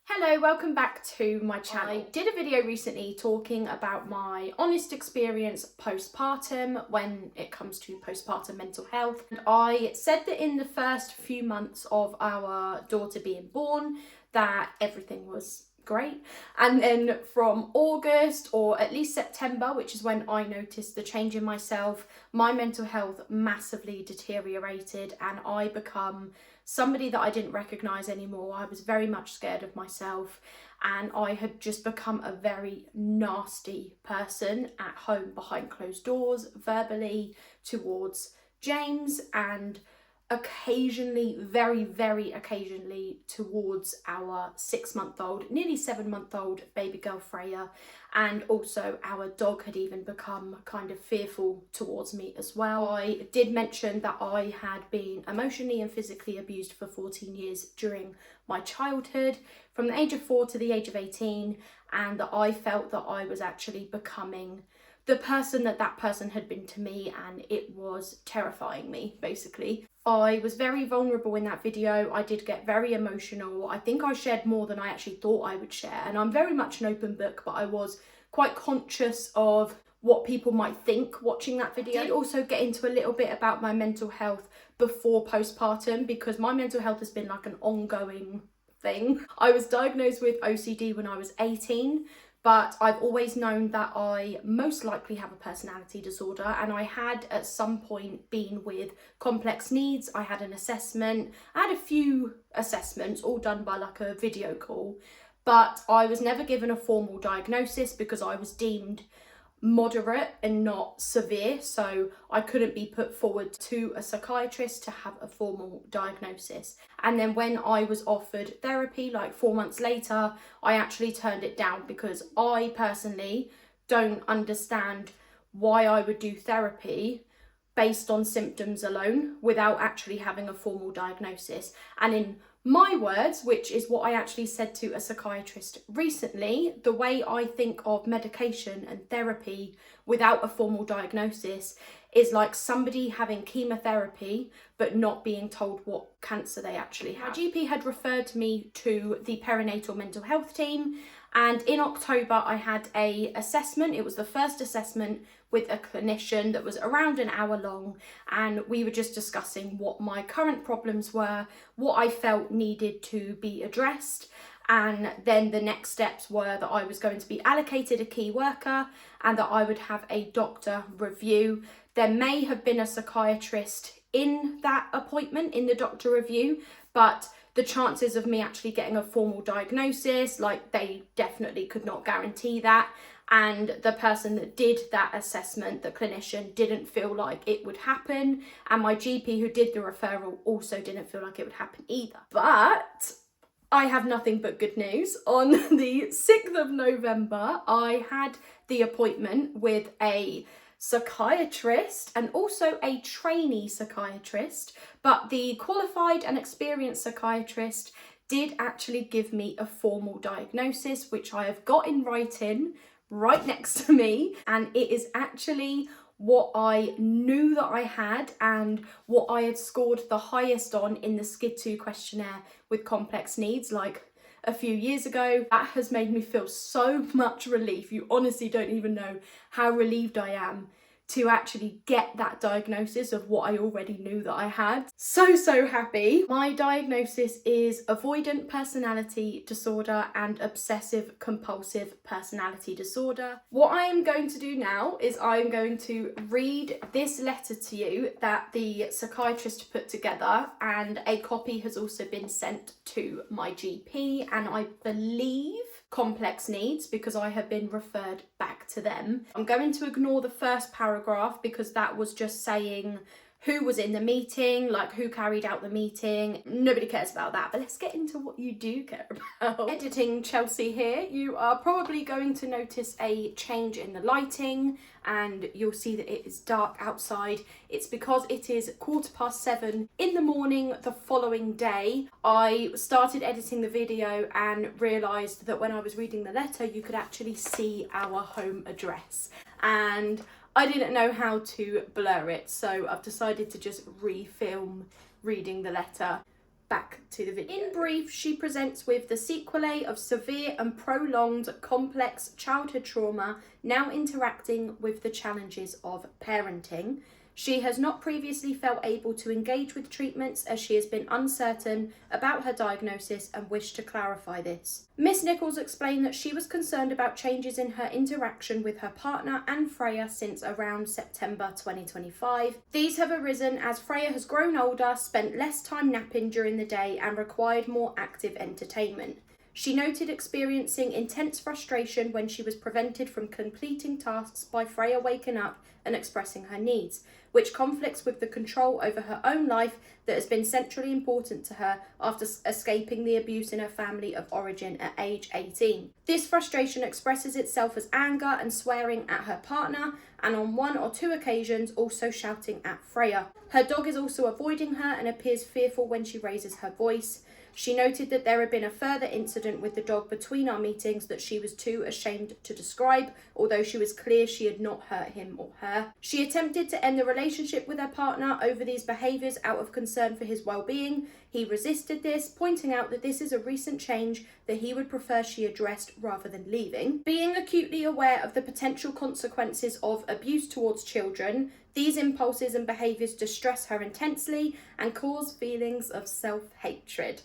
Hello, welcome back to my channel. I did a video recently talking about my honest experience postpartum when it comes to postpartum mental health. And I said that in the first few months of our daughter being born that everything was great, and then from August or at least September, which is when I noticed the change in myself, my mental health massively deteriorated and I become somebody that I didn't recognise anymore. I was very much scared of myself and I had just become a very nasty person at home behind closed doors, verbally towards James and occasionally, very occasionally towards our 6-month-old, nearly 7-month-old baby girl Freya, and also our dog had even become kind of fearful towards me as well. I did mention that I had been emotionally and physically abused for 14 years during my childhood, from the age of 4 to the age of 18, and that I felt that I was actually becoming the person that person had been to me, and it was terrifying me, basically. I was very vulnerable in that video. I did get very emotional. I think I shared more than I actually thought I would share, and I'm very much an open book, but I was quite conscious of what people might think watching that video. I did also get into a little bit about my mental health before postpartum, because my mental health has been like an ongoing thing. I was diagnosed with OCD when I was 18, but I've always known that I most likely have a personality disorder, and I had at some point been with complex needs. I had an assessment. I had a few assessments all done by like a video call, but I was never given a formal diagnosis because I was deemed moderate and not severe, so I couldn't be put forward to a psychiatrist to have a formal diagnosis. And then when I was offered therapy like 4 months later, I actually turned it down because I personally don't understand why I would do therapy based on symptoms alone without actually having a formal diagnosis. And in my words, which is what I actually said to a psychiatrist recently, the way I think of medication and therapy without a formal diagnosis is like somebody having chemotherapy but not being told what cancer they actually have. My GP had referred me to the perinatal mental health team, and in October I had a assessment. It was the first assessment with a clinician that was around an hour long, and we were just discussing what my current problems were, what I felt needed to be addressed, and then the next steps were that I was going to be allocated a key worker and that I would have a doctor review. There may have been a psychiatrist in that appointment, in the doctor review, but the chances of me actually getting a formal diagnosis, like, they definitely could not guarantee that. And the person that did that assessment, the clinician, didn't feel like it would happen. And my GP who did the referral also didn't feel like it would happen either. But I have nothing but good news. On the 6th of November, I had the appointment with a psychiatrist and also a trainee psychiatrist, but the qualified and experienced psychiatrist did actually give me a formal diagnosis, which I have got in writing right next to me, and it is actually what I knew that I had and what I had scored the highest on in the SCID2 questionnaire with complex needs like a few years ago. That has made me feel so much relief. You honestly don't even know how relieved I am to actually get that diagnosis of what I already knew that I had. So happy. My diagnosis is Avoidant personality disorder and Obsessive Compulsive personality disorder. What I am going to do now is I'm going to read this letter to you that the psychiatrist put together, and a copy has also been sent to my GP and I believe complex needs, because I have been referred back to them. I'm going to ignore the first paragraph because that was just saying who was in the meeting, like who carried out the meeting. Nobody cares about that, but let's get into what you do care about. Editing Chelsea here. You are probably going to notice a change in the lighting and you'll see that it is dark outside. It's because it is 7:15 in the morning the following day. I started editing the video and realised that when I was reading the letter you could actually see our home address, and I didn't know how to blur it, so I've decided to just refilm reading the letter. back to the video. In brief, she presents with the sequelae of severe and prolonged complex childhood trauma now interacting with the challenges of parenting. She has not previously felt able to engage with treatments as she has been uncertain about her diagnosis and wished to clarify this. Miss Nichols explained that she was concerned about changes in her interaction with her partner and Freya since around September 2025. These have arisen as Freya has grown older, spent less time napping during the day and required more active entertainment. She noted experiencing intense frustration when she was prevented from completing tasks by Freya waking up and expressing her needs, which conflicts with the control over her own life that has been centrally important to her after escaping the abuse in her family of origin at age 18. This frustration expresses itself as anger and swearing at her partner, and on 1 or 2 occasions also shouting at Freya. Her dog is also avoiding her and appears fearful when she raises her voice. She noted that there had been a further incident with the dog between our meetings that she was too ashamed to describe, although she was clear she had not hurt him or her. She attempted to end the relationship with her partner over these behaviours out of concern for his well-being. He resisted this, pointing out that this is a recent change that he would prefer she addressed rather than leaving. Being acutely aware of the potential consequences of abuse towards children, these impulses and behaviours distress her intensely and cause feelings of self-hatred.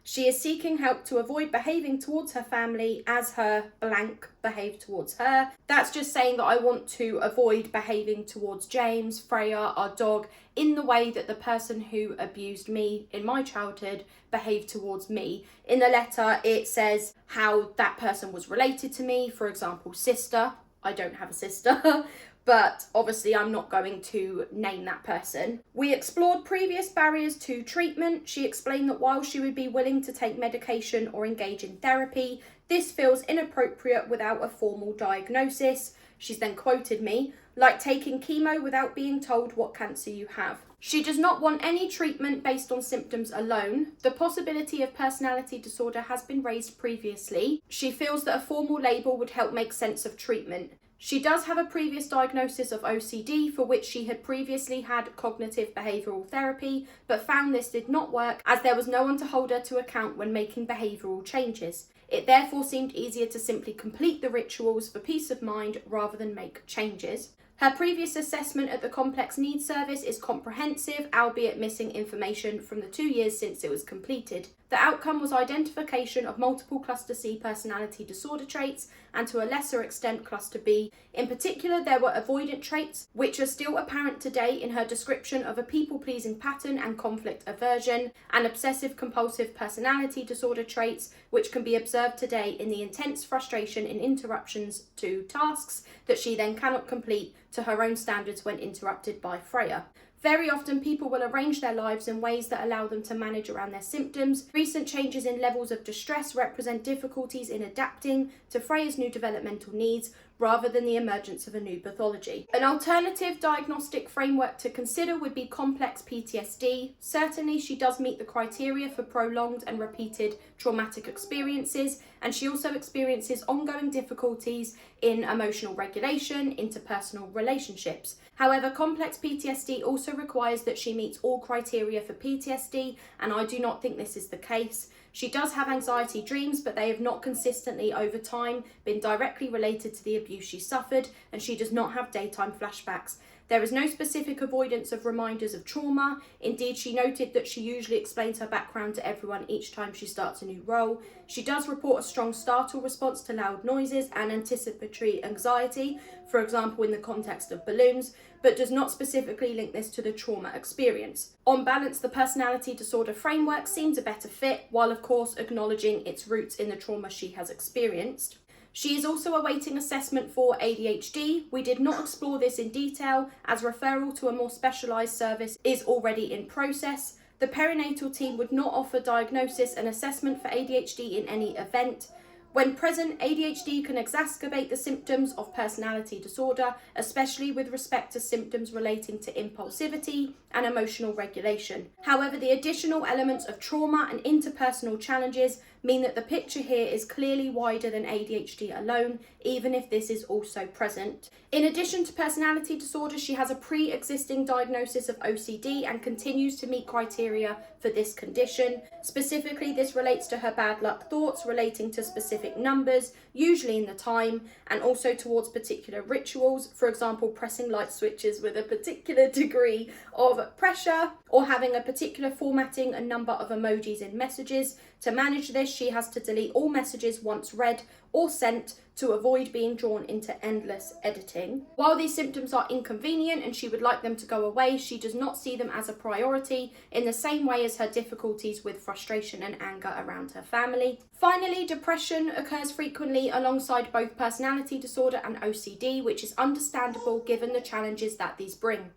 She is seeking help to avoid behaving towards her family as her blank behaved towards her. That's just saying that I want to avoid behaving towards James, Freya, our dog, in the way that the person who abused me in my childhood behaved towards me. In the letter, it says how that person was related to me, for example, sister. I don't have a sister. But obviously I'm not going to name that person. We explored previous barriers to treatment. She explained that while she would be willing to take medication or engage in therapy, this feels inappropriate without a formal diagnosis. She's then quoted me, like taking chemo without being told what cancer you have. She does not want any treatment based on symptoms alone. The possibility of personality disorder has been raised previously. She feels that a formal label would help make sense of treatment. She does have a previous diagnosis of OCD for which she had previously had cognitive behavioural therapy, but found this did not work as there was no one to hold her to account when making behavioural changes. It therefore seemed easier to simply complete the rituals for peace of mind rather than make changes. Her previous assessment at the Complex Needs Service is comprehensive, albeit missing information from the 2 years since it was completed. The outcome was identification of multiple cluster C personality disorder traits and to a lesser extent cluster B. In particular, there were avoidant traits, which are still apparent today in her description of a people-pleasing pattern and conflict aversion, and obsessive compulsive personality disorder traits, which can be observed today in the intense frustration and interruptions to tasks that she then cannot complete to her own standards when interrupted by Freya. Very often people will arrange their lives in ways that allow them to manage around their symptoms. Recent changes in levels of distress represent difficulties in adapting to Freya's new developmental needs rather than the emergence of a new pathology. An alternative diagnostic framework to consider would be complex PTSD. Certainly she does meet the criteria for prolonged and repeated traumatic experiences, and she also experiences ongoing difficulties in emotional regulation, interpersonal relationships. However, complex PTSD also requires that she meets all criteria for PTSD, and I do not think this is the case. She does have anxiety dreams, but they have not consistently over time been directly related to the abuse she suffered, and she does not have daytime flashbacks. There is no specific avoidance of reminders of trauma. Indeed, she noted that she usually explains her background to everyone each time she starts a new role. She does report a strong startle response to loud noises and anticipatory anxiety, for example in the context of balloons, but does not specifically link this to the trauma experience. On balance, the personality disorder framework seems a better fit, while of course acknowledging its roots in the trauma she has experienced. She is also awaiting assessment for ADHD. We did not explore this in detail as referral to a more specialised service is already in process. The perinatal team would not offer diagnosis and assessment for ADHD in any event. When present, ADHD can exacerbate the symptoms of personality disorder, especially with respect to symptoms relating to impulsivity and emotional regulation. However, the additional elements of trauma and interpersonal challenges mean that the picture here is clearly wider than ADHD alone, even if this is also present. In addition to personality disorder, she has a pre-existing diagnosis of OCD and continues to meet criteria for this condition. Specifically, this relates to her bad luck thoughts relating to specific numbers, usually in the time, and also towards particular rituals, for example, pressing light switches with a particular degree of pressure, or having a particular formatting and number of emojis in messages. To manage this, she has to delete all messages once read or sent to avoid being drawn into endless editing. While these symptoms are inconvenient and she would like them to go away, she does not see them as a priority in the same way as her difficulties with frustration and anger around her family. Finally, depression occurs frequently alongside both personality disorder and OCD, which is understandable given the challenges that these bring.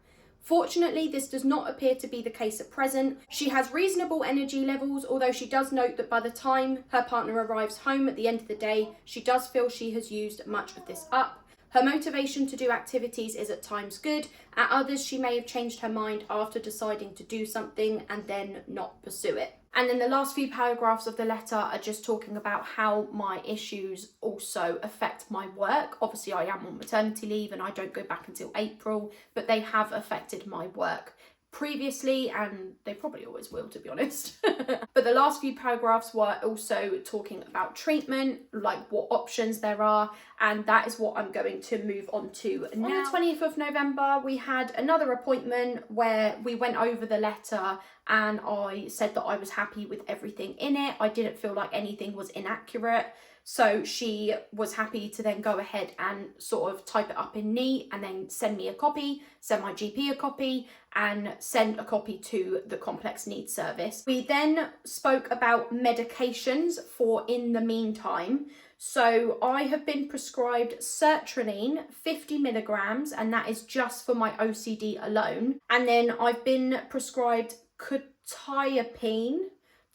Fortunately, this does not appear to be the case at present. She has reasonable energy levels, although she does note that by the time her partner arrives home at the end of the day, she does feel she has used much of this up. Her motivation to do activities is at times good. At others, she may have changed her mind after deciding to do something and then not pursue it. And then the last few paragraphs of the letter are just talking about how my issues also affect my work. Obviously, I am on maternity leave and I don't go back until April, but they have affected my work previously, and they probably always will, to be honest. But the last few paragraphs were also talking about treatment, like what options there are, and that is what I'm going to move on to now. On the 20th of November, we had another appointment where we went over the letter and I said that I was happy with everything in it. I didn't feel like anything was inaccurate. So she was happy to then go ahead and sort of type it up in neat and then send me a copy, send my GP a copy, and send a copy to the complex needs service. We then spoke about medications for in the meantime. So I have been prescribed sertraline 50 milligrams, and that is just for my OCD alone. And then I've been prescribed quetiapine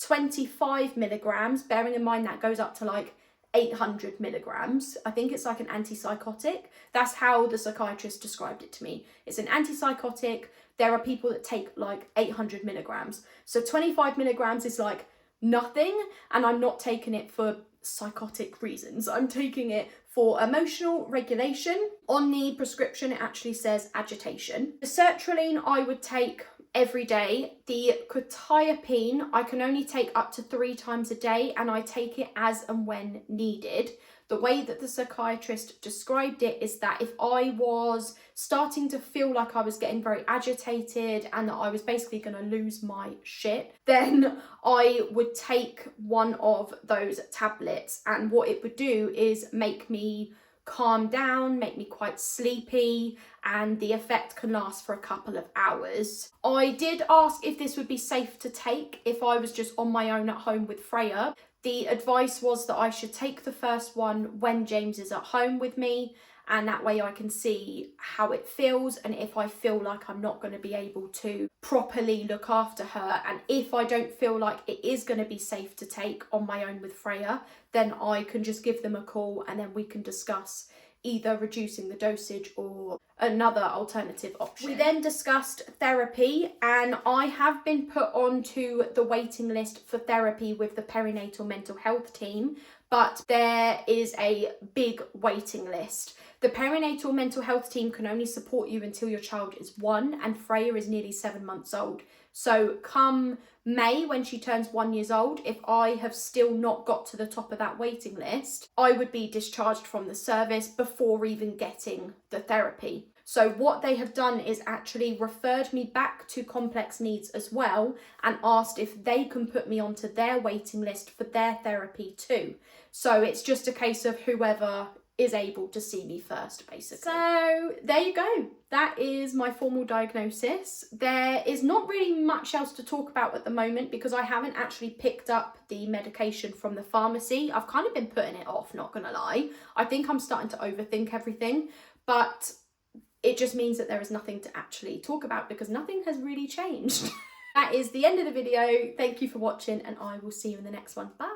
25 milligrams, bearing in mind that goes up to like 800 milligrams. I think it's like an antipsychotic. That's how the psychiatrist described it to me. It's an antipsychotic. There are people that take like 800 milligrams. So 25 milligrams is like nothing, and I'm not taking it for psychotic reasons. I'm taking it for emotional regulation. On the prescription, it actually says agitation. The sertraline I would take every day. The quetiapine I can only take up to 3 times a day, and I take it as and when needed. The way that the psychiatrist described it is that if I was starting to feel like I was getting very agitated and that I was basically going to lose my shit, then I would take one of those tablets, and what it would do is make me calm down, make me quite sleepy, and the effect can last for a couple of hours. I did ask if this would be safe to take if I was just on my own at home with Freya. The advice was that I should take the first one when James is at home with me, and that way I can see how it feels, and if I feel like I'm not going to be able to properly look after her, and if I don't feel like it is going to be safe to take on my own with Freya, then I can just give them a call and then we can discuss either reducing the dosage or another alternative option. We then discussed therapy, and I have been put onto the waiting list for therapy with the perinatal mental health team, but there is a big waiting list. The perinatal mental health team can only support you until your child is 1, and Freya is nearly 7 months old. So come May, when she turns 1 year old, if I have still not got to the top of that waiting list, I would be discharged from the service before even getting the therapy. So what they have done is actually referred me back to complex needs as well, and asked if they can put me onto their waiting list for their therapy too. So it's just a case of whoever is able to see me first, basically. So there you go. That is my formal diagnosis. There is not really much else to talk about at the moment because I haven't actually picked up the medication from the pharmacy. I've kind of been putting it off, not gonna lie. I think I'm starting to overthink everything, but it just means that there is nothing to actually talk about because nothing has really changed. That is the end of the video. Thank you for watching, and I will see you in the next one. Bye.